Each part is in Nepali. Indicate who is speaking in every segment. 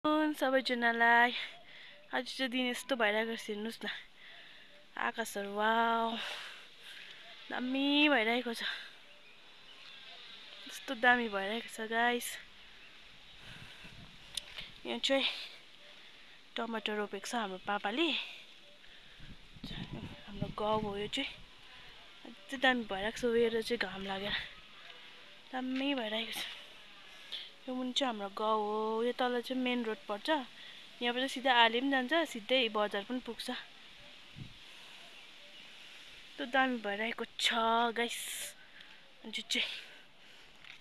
Speaker 1: सबैजनालाई आज चाहिँ दिन यस्तो भइरहेको छ हेर्नुस् न। आकाशहरु वाउ दामी भइरहेको छ। यस्तो दामी भइरहेको छ गाइस। यहाँ चाहिँ टमाटर रोपेको छ हाम्रो पापाले। हाम्रो गाउँ हो यो चाहिँ। अझै दामी भइरहेको छ वेदर चाहिँ घाम लागेर दामी भइरहेको छ। यो मुनि चाहिँ हाम्रो गाउँ हो। यो तल चाहिँ मेन रोड पर्छ। यहाँबाट सिधै आले पनि जान्छ, सिधै बजार पनि पुग्छ। त्यो दामी भइरहेको छ गाइस। अनि चाहिँ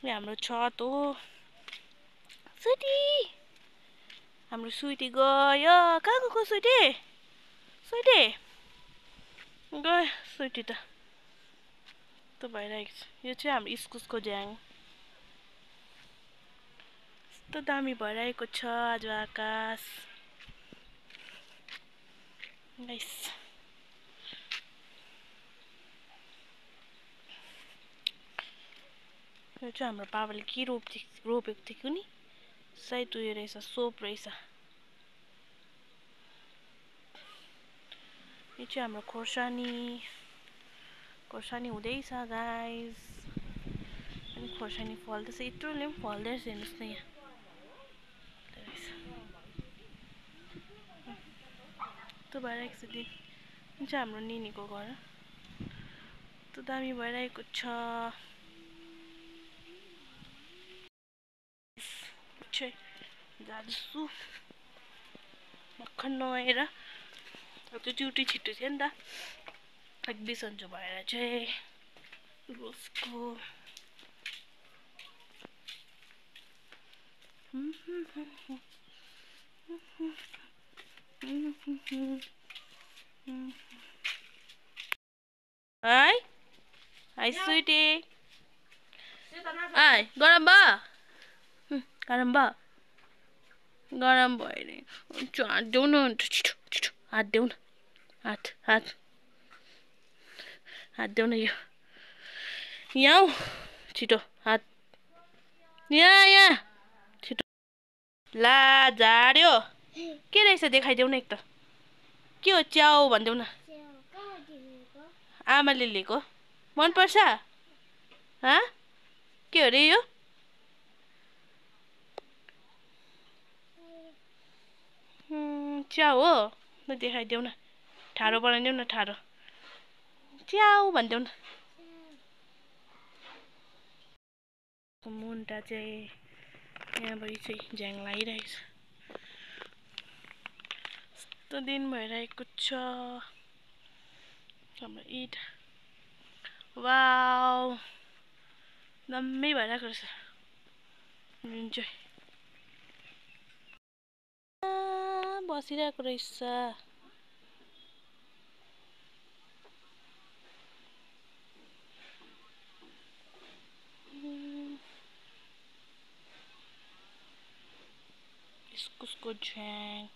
Speaker 1: यहाँ हाम्रो छत हो। सुइटी हाम्रो सुइटी गयो। कहाँ गएको सुइटी? सुइटी गयो सुइटी त। त्यो भइरहेको छ। यो चाहिँ हाम्रो इस्कुसको झ्याङ। यस्तो दामी भइरहेको छ आज आकाश गाइस। यो चाहिँ हाम्रो पापाले के रोपेको थियो कुनी? सायद उयो रहेछ, सोप रहेछ। यो चाहिँ हाम्रो खोर्सानी हुँदैछ गाइस। अनि खोर्सानी फल्दैछ, यत्रोले पनि फल्दैछ हेर्नुस् न यहाँ। त्यो भइरहेको छ दिन। यो चाहिँ हाम्रो निनीको घर। त्यो दामी भइरहेको छ। जाँदैछु भर्खर नुहाएर। त्यो ड्युटी छिटो थियो नि त, एक बिसन्चो भएर चाहिँ रोजको हाय हाय स्वीटी। हाय गरम भयो? गरम भयो? गरम भयो नि। हात देऊ न छिटो छिटो हात देऊ न। हात देऊ न। यो यहाँ आऊ छिटो। हात यहाँ छिटो। ला झाड्यो। के रहेछ देखाइदेऊ न एक त। के हो च्याउ भनिदेऊ न। आमाले लिएको। मन पर्छ? के हो रे यो? च्याउ हो? ल देखाइदेऊ न। ठाडो बनाइदेऊ न, ठाडो। च्याउ भनिदेऊ न। मुन्टा चाहिँ यहाँबाट चाहिँ झ्याङ लागिरहेको छ। यस्तो दिन भइरहेको छ हाम्रो इट। वाउ दामी भइरहेको रहेछ जुन चाहिँ बसिरहेको रहेछ। इस्कुसको झ्याङ।